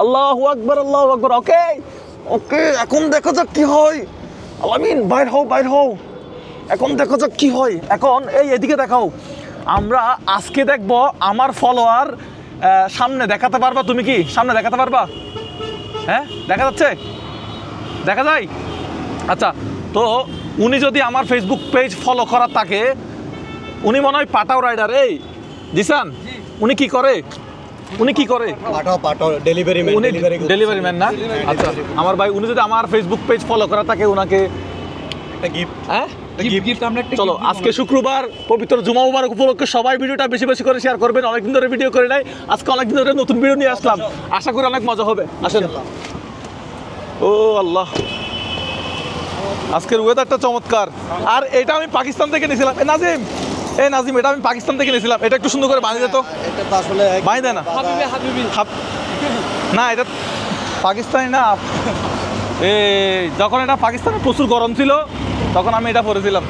আল্লাহু আকবার, আল্লাহু আকবার। ওকে ওকে, এখন দেখো যাক কি হয়। আলামিন বাইর হও। এখন দেখো যাক কি হয়। এখন এদিকে দেখাও। আমরা আজকে দেখবো আমার ফলোয়ার সামনে দেখাতে পারবা? তুমি কি সামনে দেখাতে পারবা? হ্যাঁ, দেখা যাচ্ছে? দেখা যায়? আচ্ছা, তো উনি যদি আমার ফেসবুক পেজ ফলো করার থাকে, উনি মনে হয় পাটাও রাইডার। এই জিসান, উনি কি করে? পাঠাও ডেলিভারি ম্যান না? আচ্ছা আমার ভাই, উনি যদি আমার ফেসবুক পেজ ফলো করা থাকে, ওনাকে একটা গিফট। হ্যাঁ গিফট আমরা একটা চলো, আজকে শুক্রবার, পবিত্র জুমা মুবারক উপলক্ষে সবাই ভিডিওটা বেশি বেশি করে শেয়ার করবেন। অনেকদিন ধরে ভিডিও করে নাই, আজকে অনেকদিন ধরে নতুন ভিডিও নিয়ে আসলাম। আশা করি অনেক মজা হবে। আসেন। ও আল্লাহ, আজকের ওয়েদারটা চমৎকার। আর এটা আমি পাকিস্তান থেকে নিয়েছিলাম। নাজিম, এটা আমি পাকিস্তান থেকে নিয়েছিলাম। এটা একটু সুন্দর করে বানিয়ে দে তো। এটা তো আসলে বানিয়ে দে না। না, এটা পাকিস্তানি না। এই যখন এটা পাকিস্তানে প্রচুর গরম ছিল, তখন আমি এটা পরেছিলাম।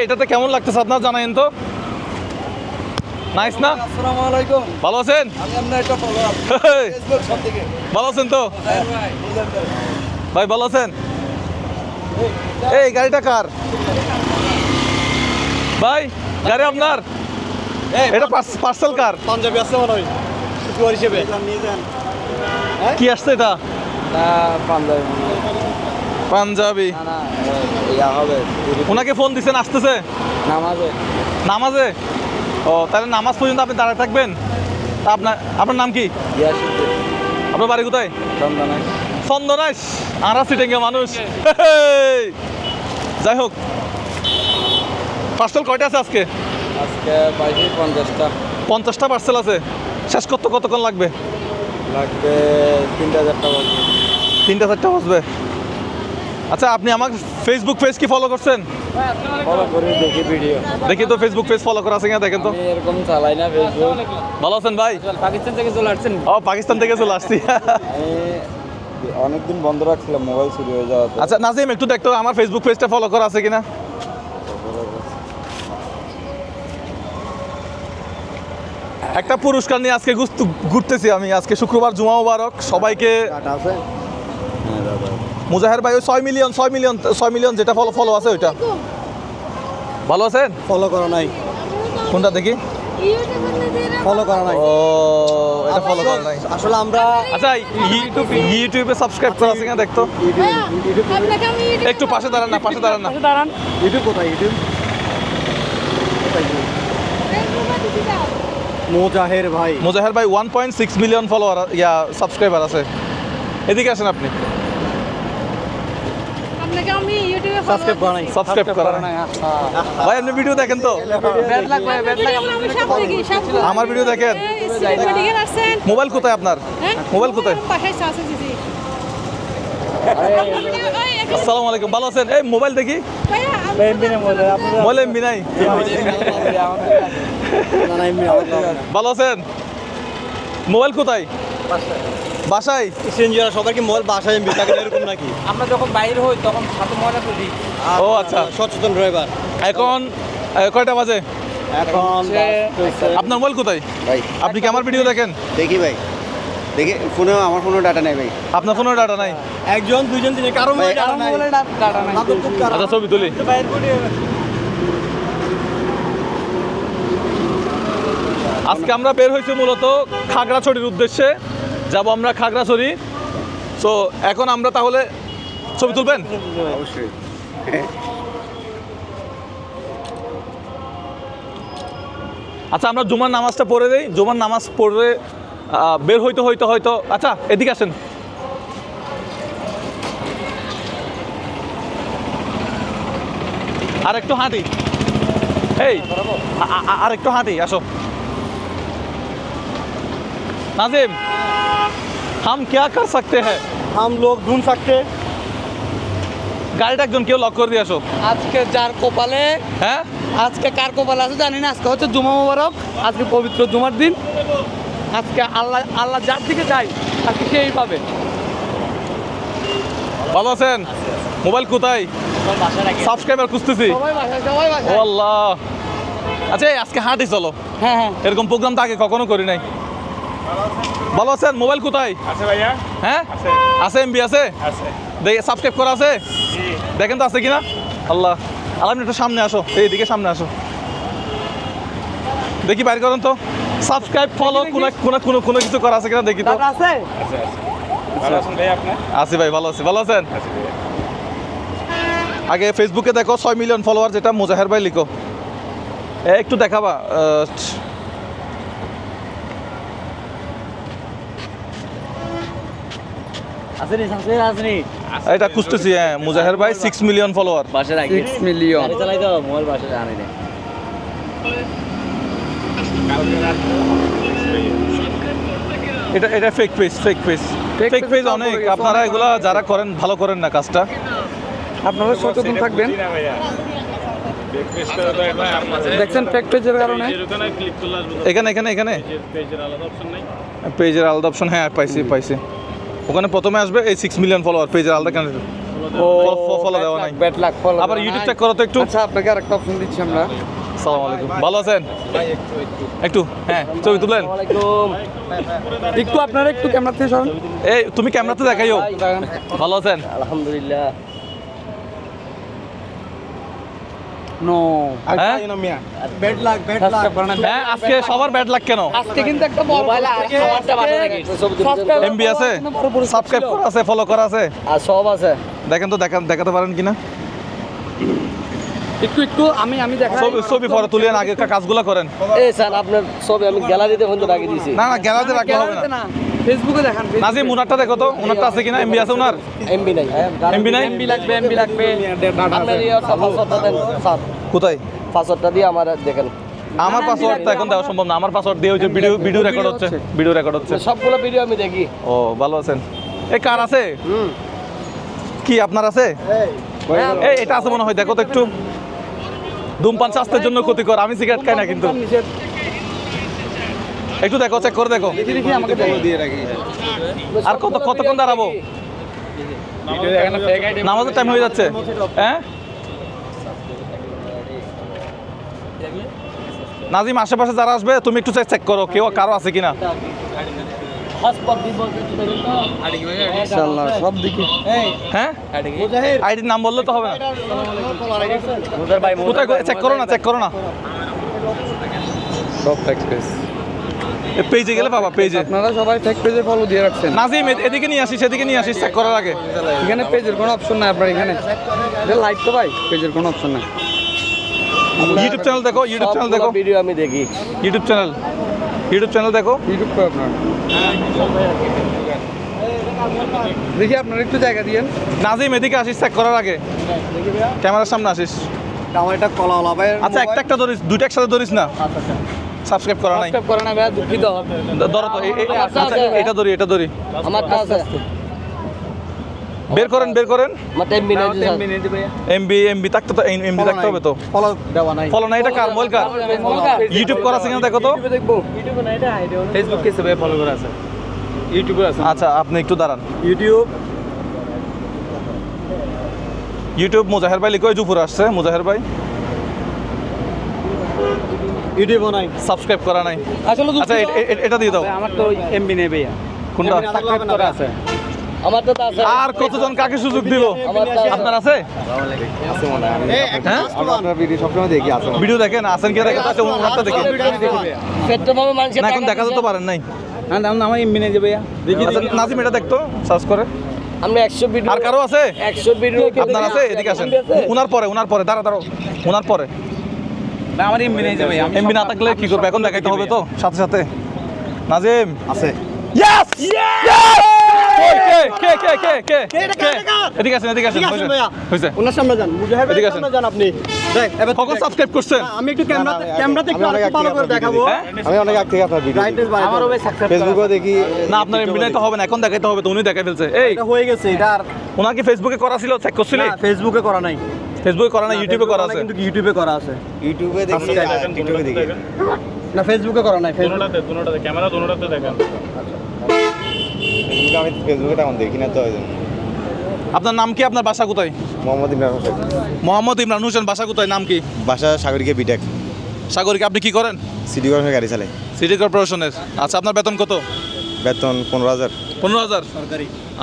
এটাতে কেমন লাগতেছে আপনার জানাইন তো। নাইস না? আসসালামু আলাইকুম। ভালো আছেন? আমি আপনার একটা ফলোয়ার ফেসবুক সব থেকে। ভালো আছেন তো ভাই? ভালো আছেন? এই গাড়িটা কার ভাই? গাড়ি আপনার? এটা পার্সেল কার? পাঞ্জাবি আছে মনে হয় উপহার হিসেবে। কি আসছে এটা? পাঞ্জাবি। হবে ওনাকে ফোন দিছেন? আসতেছে নামাজে? ও, তাহলে নামাজ পর্যন্ত আপনি দাঁড়ায় থাকবেন? তা আপনার নাম কি? আপনার বাড়ি কোথায়? চন্দনাইশ। আরা সিটেঙ্গে মানুষ। যাই হোক, পার্সেল কয়টা আছে আজকে? 50টা পার্সেল আছে। শেষ করতে কতক্ষণ লাগবে? 3-4টা বাজবে। আচ্ছা, আপনি আমার ফেসবুক পেজ কি ফলো করছেন? দেখি তো ফেসবুক পেজ ফলো করা আছে কিনা, দেখেন তো। এরকম চালাই না ফেসবুক। ভালো আছেন ভাই? পাকিস্তান থেকে চলে আসছেন? ও, পাকিস্তান থেকে চলে আসছি। অনেকদিন বন্ধ রাখছিলাম মোবাইল চুরি হয়ে যাওয়া। আচ্ছা নাজিম, একটু দেখতো আমার ফেসবুক পেজটা ফলো করা আছে কিনা। একটা পুরস্কার নিয়ে আজকে ঘুরতেছি আমি। আজকে শুক্রবার, জুমা মুবারক সবাইকে। মুজাহের ভাই, ওই 6 মিলিয়ন যেটা ফলো আছে ওইটা। ভালো আছেন? ফলো করা নাই। কোনটা দেখি? ফলো করা নাই। ও, এটা ফলো করা নাই আসলে আমরা। আচ্ছা, ইউটিউবে সাবস্ক্রাইব করা আছে কিনা দেখতো। একটু পাশে দাঁড়ান না, পাশে দাঁড়ান না। ইউটিউব কোথায়? ইউটিউব মোজাহের ভাই 1.6 মিলিয়ন ফলোয়ার সাবস্ক্রাইবার আছে। এদিকে আসেন আপনি। সাবস্ক্রাইব করা নাই ভাই? আপনি ভিডিও দেখেন তো? আমার ভিডিও দেখেন? মোবাইল কোথায় আপনার? মোবাইল কোথায়? আসসালামু আলাইকুম, ভালো আছেন? এই মোবাইল দেখি। মোবাইল এমবি নাই? ভালো আছেন? মোবাইল কোথায়? বাসায়। সবাইকে মোবাইল বাসায় এমবি থাকে এরকম নাকি? আমরা যখন বাইরে হই তখন সাথে মোবাইল করি। ও আচ্ছা, সচেতন ড্রাইভার। এখন কয়টা বাজে? এখন আপনার মোবাইল কোথায় ভাই? আপনি কি আমার ভিডিও দেখেন? দেখি ভাই, দেখি ফোনে। আমার ফোনে ডাটা নাই ভাই। আপনার ফোনেও ডাটা নাই? একজন দুইজন তিনজন, কারো মোবাইলে ডাটা নাই। আচ্ছা, ছবি তুলি। আজকে আমরা বের হয়েছি মূলত খাগড়াছড়ির উদ্দেশ্যে। যাব আমরা খাগড়াছড়ি। সো এখন আমরা তাহলে ছবি তুলবেন? অবশ্যই। আচ্ছা, আমরা জুমার নামাজটা পড়ে দেই। জুমার নামাজ পড়ে বের হয়তো। আচ্ছা, এদিকে আসেন। আর একটু হাঁটি। এই আর একটু হাঁটি, আসো। नाजिम, हम क्या कर सकते हैं? हम लोग ढूंढ सकते। গাড়িটা একজন কেউ লক করে দিয়ে আসো। আজকে যার কপালে, হ্যাঁ আজকে কার কপালে আছে জানি না। আজকে হচ্ছে জুমা মুবারক, আজকে পবিত্র জুমার দিন। আজকে আল্লাহ যার দিকে যায় আজকে সেই পাবে। ভালো আছেন? মোবাইল কোথায়? সাবস্ক্রাইবার খুঁজতেছি। সবাই বাসায়। ও আল্লাহ, আচ্ছা এই আজকে হাঁটি চলো, হ্যাঁ হ্যাঁ এরকম প্রোগ্রাম তো আগে কখনো করি নাই। ভালো আছেন? মোবাইল কোথায়? আছে ভাইয়া, হ্যাঁ আছে আছে, এমবি আছে, আছে। দেখে সাবস্ক্রাইব করা আছে, জি। দেখেন তো আছে কিনা। আল্লাহ আলামিন একটু সামনে আসো, এইদিকে সামনে আসো, দেখি বাইর করেন তো সাবস্ক্রাইব ফলো কোনো কিছু করা আছে কিনা দেখি তো। দাদা আছে? আছে আছে। ভালো আছেন ভাইয়া আপনি? আছি ভাই, ভালো আছি। ভালো আছেন? আছে ভাইয়া। আগে ফেসবুকে দেখো 6 মিলিয়ন ফলোয়ার, যেটা মুজাহের ভাই লিখো, একটু দেখাবা। আসেনি সামনে আসেনি এটা খুঁজতেছি, হ্যাঁ মুজাহের ভাই 6 মিলিয়ন ফলোয়ার। বাসে রাখি 6 মিলিয়ন। গাড়ি চালাই তো মোবাইল বাসে আনি না কালকে রাত এটা এটা fake page, fake page, Fake fake page page তো অনেক। পড়ে গেছে, আপনারা অনেক এগুলা যারা করেন ভালো করেন না কাজটা। আপনারা সচেতন থাকবেন। বুঝি না ভাইয়া। ব্রেকফাস্ট করে তো এটা আপনাদের দেখছেন ফেক পেজের কারণে পেজের ওখানে ক্লিক করলে আসবে তো। এখানে এখানে এখানে পেজের আলাদা অপশন নাই। পেজের আলাদা অপশন, হ্যাঁ পাইছি। ওখানে প্রথমে আসবে এই 6 মিলিয়ন ফলোয়ার, পেজের আলাদা কেন ফলো দেওয়া নাই। Bad luck follow. আবার ইউটিউব চেক করো তো একটু। আচ্ছা আপনাকে আরেকটা অপশন দিচ্ছি আমরা। আসসালামু আলাইকুম, ভালো আছেন? একটু হ্যাঁ ছবি তুলেন। একটু আপনারা একটু ক্যামেরা থেকে সরেন। এই তুমি ক্যামেরাতে দেখাইও। ভালো আছেন? আলহামদুলিল্লাহ নো হ্যাঁ সাবস্ক্রাইব করেন। হ্যাঁ আজকে সবার ব্যাড লাক কেন? আজকে কিন্তু একটা বড় মোবাইল আমারটা বাসা রাখি Subscribe এমবি আছে, বড় বড় সাবস্ক্রাইব করা আছে, ফলো করা আছে, আর সব আছে দেখেন তো দেখাতে পারেন কিনা। একটু আমি দেখাই। ছবি পরে তুলেন, আগেকার কাজগুলো করেন। এই স্যার আপনার সব আমি গ্যালারিতে ফোন রাখি দিয়েছি না গ্যালারিতে রাখতে হবে গ্যালারিতে না। না, ফেসবুকে দেখান। নাজিম উনারটা দেখো তো, উনারটা আছে কিনা, এমবি আছে উনার? এমবি নাই এমবি নাই? এমবি লাগবে আপনার ইয়ে পাসওয়ার্ডটা দেন স্যার কোথায়? পাসওয়ার্ডটা দিয়ে আমার দেখেন আমার পাসওয়ার্ড তো এখন দেওয়া সম্ভব না। আমার পাসওয়ার্ড দিয়ে হচ্ছে ভিডিও রেকর্ড হচ্ছে, ভিডিও রেকর্ড হচ্ছে। সবগুলো ভিডিও আমি দেখি ও ভালো আছেন? এই কার আছে? কি আপনার আছে? এই এটা আছে মনে হয়, দেখো তো একটু। ধূমপান স্বাস্থ্যের জন্য ক্ষতিকর, আমি সিগারেট খাই না কিন্তু। একটু দেখো, চেক করে দেখো। দেখি আমাকে দিয়ে রাখি। আর কতক্ষণ দাঁড়াবো? নামাজের টাইম হয়ে যাচ্ছে। হ্যাঁ নাজিম, আশেপাশে যারা আসবে তুমি একটু চেক করো কেউ কারো আছে কিনা। ইনশাআল্লাহ সব দেখি। হ্যাঁ আইডির নাম বললে তো হবে না। কোথায় চেক করো না সব ফেক পেজ। পেজে গেলে বাবা, পেজে। আপনারা সবাই ফেক পেজে ফলো দিয়ে রাখছেন। নাজিম এদিকে নিয়ে আসিস, এদিকে নিয়ে আসিস চেক করার আগে। এখানে পেজের কোনো অপশন নাই আপনার এখানে। এটা লাইট তো ভাই, পেজের কোনো অপশন নাই। ইউটিউব চ্যানেল দেখো, ইউটিউব চ্যানেল দেখো, ভিডিও আমি দেখি ইউটিউব চ্যানেল দেখো। ইউটিউব তো আপনার দেখি আপনার একটু জায়গা দিয়েন। নাজিম এদিকে আসিস চেক করার আগে, ক্যামেরার সামনে আসিস। আমার এটা কলা হলা ভাই। আচ্ছা একটা ধরিস, দুইটা একসাথে ধরিস না। সাবস্ক্রাইব করা নাই, সাবস্ক্রাইব করে না ভাই, দুঃখিত। ধরো তো আচ্ছা, এটা ধরি। আমারটা আছে বের করেন। আমারটা এমবি নাই স্যার এমবি থাকতে তো, এমবি থাকতে হবে তো। ফলো দেওয়া নাই। ফলো না, এটা কার মোবাইল কার? ইউটিউব করা আছে কিনা দেখো তো। দেখবো। ফেসবুক কেসে ভাই ফলো করা আছে। ইউটিউবে আছে। আচ্ছা আপনি একটু দাঁড়ান। ইউটিউব মুজাহের ভাই লিখো, জুপুর আসছে মুজাহের ভাই। ইউটিউব নাই। সাবস্ক্রাইব করা নাই। আসলে আচ্ছা এটা দিয়ে দাও। আমার তো এমবি নেই ভাইয়া। কোনটা? সাবস্ক্রাইব করা আছে। আমারটা তো আছে আর কতজন কাকে সুযোগ দিব? আমারটা আছে। আপনার আছে? হ্যাঁ আপনার ভিডিও সবসময় দেখি আছে। ভিডিও দেখেন, আসেন কি দেখেন? আচ্ছা ওনারটা দেখি। পেট্রোল পাম্পে মানুষের না এখন দেখাতে তো পারেন নাই। না আমার এমবি নেই যে ভাইয়া। দেখি আচ্ছা নাজিম এটা দেখতো, সার্চ করে। আমরা 100 ভিডিও আর কারো আছে? 100 ভিডিও আপনার আছে? এদিকে আসেন। ওনার পরে দাঁড়াও। ওনার পরে। না আমার এমবি নেই যে ভাইয়া। এমবি না থাকলে কি করবে? এখন দেখাইতে হবে তো সাথে। নাজিম আছে। ইয়েস কে এদিকে আসেন হয়েছে। ওনার সামনে যান। মুজাহিদ এদিকে ভাইয়ের আসেন। সামনে যান আপনি। দেখ এবার কখন সাবস্ক্রাইব করছেন? আমি একটু ক্যামেরাতে একটু ভালো করে দেখাবো। হ্যাঁ? আমি অনেক আগ থেকে আপনার ভিডিও আমারও ভাই সাবস্ক্রাইব ফেসবুকেও দেখি। না আপনার এমবি নাই তো হবে না, এখন দেখাইতে হবে তো। উনি দেখাই ফেলছে। এই এটা হয়ে গেছে। এটা আর ওনার কি ফেসবুকে করা ছিল? চেক করছিলি? না, ফেসবুকে করা নাই। ফেসবুকে করা না, ইউটিউবে করা আছে। কিন্তু ইউটিউবে করা আছে। ইউটিউবে দেখি আর টিকটকে দেখি। না ফেসবুকে করা নাই। ফেসবুক দুটোটাতে ক্যামেরা দুটোটাতে দেখেন। ফেসবুকে আমি ফেসবুকে তেমন দেখি না তো ওই জন্য। আপনার নাম কি? আপনার বাসা কোথায়? মোহাম্মদ ইমরান হোসেন। মোহাম্মদ ইমরান হোসেন, বাসা কোথায়? নাম কি? বাসা সাগরিকা বিটেক। সাগরিকা, আপনি কি করেন? সিটি কর্পোরেশনের গাড়ি চালাই। সিটি কর্পোরেশনের। আচ্ছা, আপনার বেতন কত? বেতন 15,000। 15,000।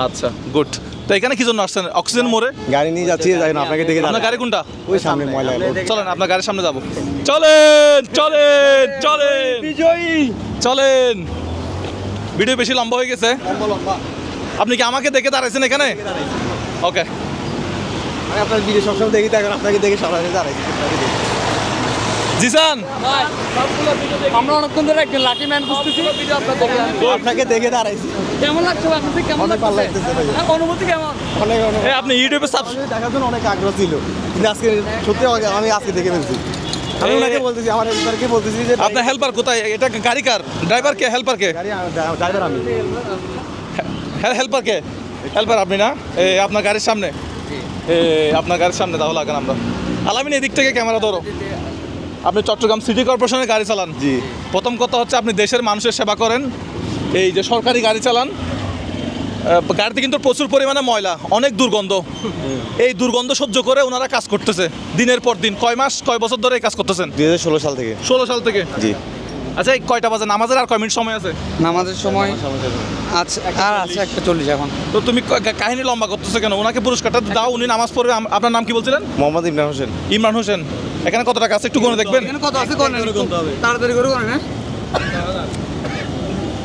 আচ্ছা, গুড। তো এখানে কি জন্য আসছেন? অক্সিজেন মোড়ে গাড়ি নিয়ে যাচ্ছি, যাই না আপনাকে দেখে আপনার গাড়ি কোনটা? ওই সামনে ময়লা। চলেন, আপনার গাড়ির সামনে যাবো। চলেন চলেন চলেন বিজয়ী, চলেন। ভিডিও বেশি লম্বা হয়ে গেছে। আপনি কি আমাকে দেখে দাঁড়াইছেন এখানে? ওকে। আমি আপনার ভিডিও সবসময় দেখি, এখন আপনাকে দেখে সবাই দাঁড়াইছি। জিসান, আমরা অনেকক্ষণ ধরে একজন লাকি ম্যান খুঁজতেছি আপনাকে দেখে দাঁড়াইছি। কেমন লাগছে ভাই? আপনাদের কেমন অনেক ভালো লাগছে? লাগতেছে ভাই। অনুভূতি কেমন? অনেক অনেক আপনি ইউটিউবে দেখার জন্য অনেক আগ্রহ ছিল, কিন্তু আজকে সত্যি আমি আজকে দেখে ফেলছি। আমি ওনাকে বলতেছি, আমার হেল্পারকে বলতেছি যে আপনার হেল্পার কোথায়? এটা গাড়ি কার? ড্রাইভার কে? হেল্পার কে? গাড়ি ড্রাইভার আমি। হেল্পার কে? হেল্পার আপনি না? আপনার গাড়ির সামনে, আপনার গাড়ির সামনে তাহলে আগে আমরা। আলামিন, এদিক থেকে ক্যামেরা ধরো। আপনি চট্টগ্রাম সিটি কর্পোরেশনের গাড়ি চালান। জি। প্রথম কথা হচ্ছে আপনি দেশের মানুষের সেবা করেন। এই যে সরকারি গাড়ি চালান, গাড়িতে কিন্তু প্রচুর পরিমাণে ময়লা, অনেক দুর্গন্ধ। এই দুর্গন্ধ সহ্য করে ওনারা কাজ করতেছে দিনের পর দিন। কয় মাস, কয় বছর ধরে এই কাজ করতেছেন? 2016 সাল থেকে। 16 সাল থেকে। জি। আচ্ছা, এই কয়টা বাজে? নামাজের আর কয় মিনিট সময় আছে? নামাজের সময় আচ্ছা, আর আছে 1:40 এখন। তো তুমি কাহিনী লম্বা করতেছো কেন? ওনাকে পুরস্কারটা দাও, উনি নামাজ পড়বে। আপনার নাম কি বলছিলেন? মোহাম্মদ ইমরান হোসেন। ইমরান হোসেন। এখানে কত টাকা আছে একটু গুনে দেখবেন। এখানে কত আছে কোন তাড়াতাড়ি করে করেন। হ্যাঁ,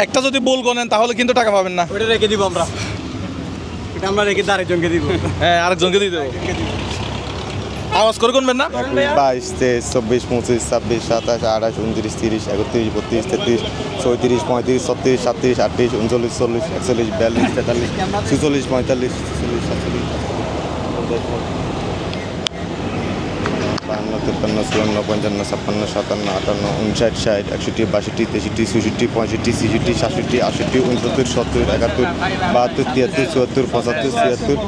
একটা যদি ভুল গনেন তাহলে কিন্তু টাকা পাবেন না। ওটা রেখে দিব আমরা, এটা আমরা রেখে আরেকজনকে দিব। হ্যাঁ, আরেকজনকে দিয়ে দেবো। আওয়াজ করে গুনবেন না? 22, 23, 24, 25, 26, 27, 28, 29, 30, 31, 32, 33, 34, 35, 36, 37, 38, 39, 40, 41, 42, 43, 44, 45, 46, 47, 52, 53, 54, 55, 56, 57, 58, 59, 60, 61, 62, 63, 64, 65, 66, 67, 68, 69, 70, 71, 72, 73, 74, 75, 76,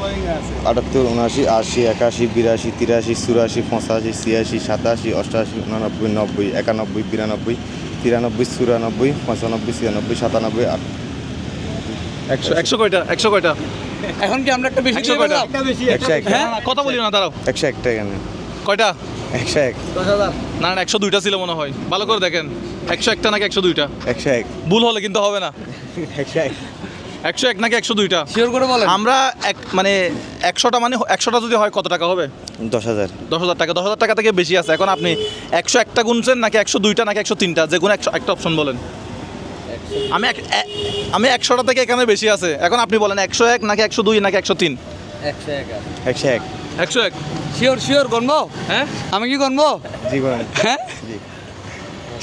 78, 79, 80, 81, 82, 83, 84, 85, 86, 87, 88, 89, 90, 91, 92, 93, 94, 95, 96, 97, 98। 100 কয়টা? 100 কয়টা? এখন কি আমরা একটা বেশি 100 কয়টা? 101। হ্যাঁ, কথা বলি না, দাঁড়াও। 101 টা এখানে। কয়টা? 101। না না, 102টা ছিল মনে হয়। ভালো করে দেখেন, 101টা নাকি 102টা? 101। ভুল হলে কিন্তু হবে না। 101। 101 নাকি 102টা? শিওর করে বলেন। আমরা মানে 100টা, মানে 100টা যদি হয় কত টাকা হবে? 10,000। 10,000 টাকা। 10,000 টাকা থেকে বেশি আছে। এখন আপনি 101টা গুনছেন নাকি 102টা নাকি 103টা? যে কোনো একটা অপশন বলেন। আমি 100টা থেকে এখানে বেশি আছে। এখন আপনি বলেন 101 নাকি 102 নাকি 103? 101। 101। শিওর শিওর গণবো? হ্যাঁ, আমি কি গণবো? জি বলেন। হ্যাঁ, জি।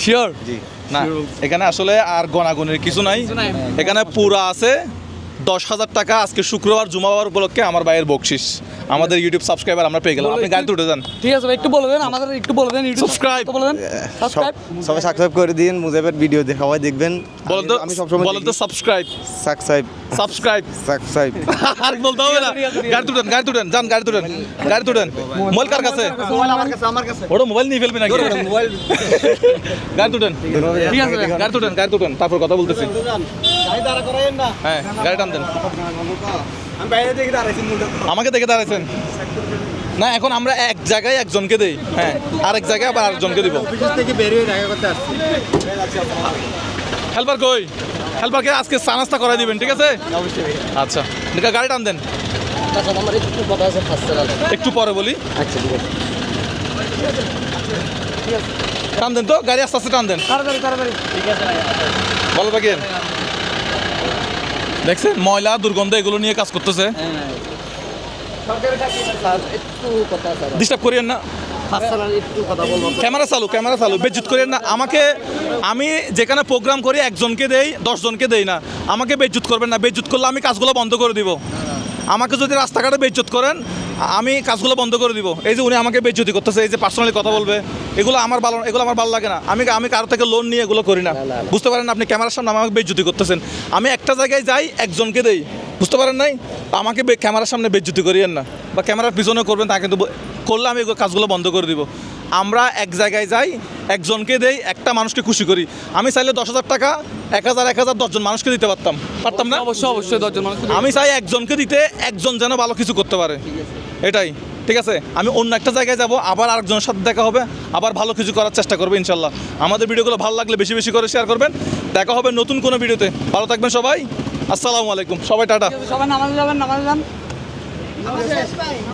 শিওর। জি। না, এখানে আসলে আর গণাগুনির কিছু নাই। কিছু নাই। এখানে পুরা আছে 10,000 টাকা। আজকে শুক্রবার জুমাবার উপলক্ষে আমার ভাইয়ের বকশিস। আমাদের ইউটিউব সাবস্ক্রাইবার আমরা পেয়ে গেলাম। আপনি গাড়িতে উঠে যান। ঠিক আছে ভাই, একটু বলে দেন আমাদের, একটু বলে দেন ইউটিউব Subscribe. বলে দেন। সাবস্ক্রাইব। সবাই সাবস্ক্রাইব করে দিন, মুজাফের ভিডিও সবাই দেখবেন। বলেন তো, আমি সবসময় বলেন তো সাবস্ক্রাইব। Subscribe subscribe. সাবস্ক্রাইব। আর বলতে হবে না। গাড়ি তুলেন, গাড়ি তুলেন, যান গাড়ি তুলেন, গাড়ি তুলেন। মোবাইল কার কাছে? ওটা মোবাইল নিয়ে ফেলবি নাকি? গাড়ি তুলেন, ঠিক আছে ভাই। গাড়ি তুলেন, গাড়ি তুলেন, তারপর কথা বলতেছি। হ্যাঁ, গাড়ি টান দেন। আমাকে দেখে দাঁড়াইছেন না? এখন আমরা এক জায়গায় একজনকে দেই, হ্যাঁ, আরেক জায়গায় আবার আরেকজনকে দিব। হেল্পার কই? হেল্পারকে আজকে চা নাস্তা করাই দিবেন, ঠিক আছে? আচ্ছা, গাড়ি টান দেন। একটু পরে বলি। টান দেন তো, গাড়ি আস্তে আস্তে টান দেন। তাড়াতাড়ি তাড়াতাড়ি। ভালো থাকেন। দেখছেন ময়লা দুর্গন্ধ এগুলো নিয়ে কাজ করতেছে। ডিস্টার্ব করিয়েন না। ক্যামেরা চালু, ক্যামেরা চালু। বেজ্জুত করিয়েন না আমাকে। আমি যেখানে প্রোগ্রাম করি একজনকে দেই, 10 জনকে দেই না। আমাকে বেজ্জুত করবেন না। বেজ্জুত করলে আমি কাজগুলো বন্ধ করে দিব। আমাকে যদি রাস্তাঘাটে বেজ্জুত করেন, আমি কাজগুলো বন্ধ করে দিব। এই যে উনি আমাকে বেজ্জুতি করতেছে, এই যে পার্সোনালি কথা বলবে, এগুলো আমার ভালো লাগে না। আমি কারো থেকে লোন নিয়ে এগুলো করি না। বুঝতে পারেন? আপনি ক্যামেরার সামনে আমাকে বেজ্জুতি করতেছেন। আমি একটা জায়গায় যাই, একজনকে দেই। বুঝতে পারেন নাই? আমাকে ক্যামেরার সামনে বেজ্জুতি করিয়েন না, বা ক্যামেরার পিছনে করবেন তা কিন্তু করলে আমি কাজগুলো বন্ধ করে দিব। আমরা এক জায়গায় যাই, একজনকে দেই, একটা মানুষকে খুশি করি। আমি চাইলে 10,000 টাকা 1,000 10 জন মানুষকে দিতে পারতাম না? অবশ্যই অবশ্যই 10 জন মানুষ। আমি চাই একজনকে দিতে, একজন যেন ভালো কিছু করতে পারে, এটাই। ঠিক আছে, আমি অন্য একটা জায়গায় যাব, আবার আরেকজনের সাথে দেখা হবে, আবার ভালো কিছু করার চেষ্টা করবো ইনশাল্লাহ। আমাদের ভিডিওগুলো ভালো লাগলে বেশি বেশি করে শেয়ার করবেন। দেখা হবে নতুন কোনো ভিডিওতে। ভালো থাকবেন সবাই। আসসালামু আলাইকুম, সবাই টাটা। সবাই নামাজে যাবেন, নামাজে যান।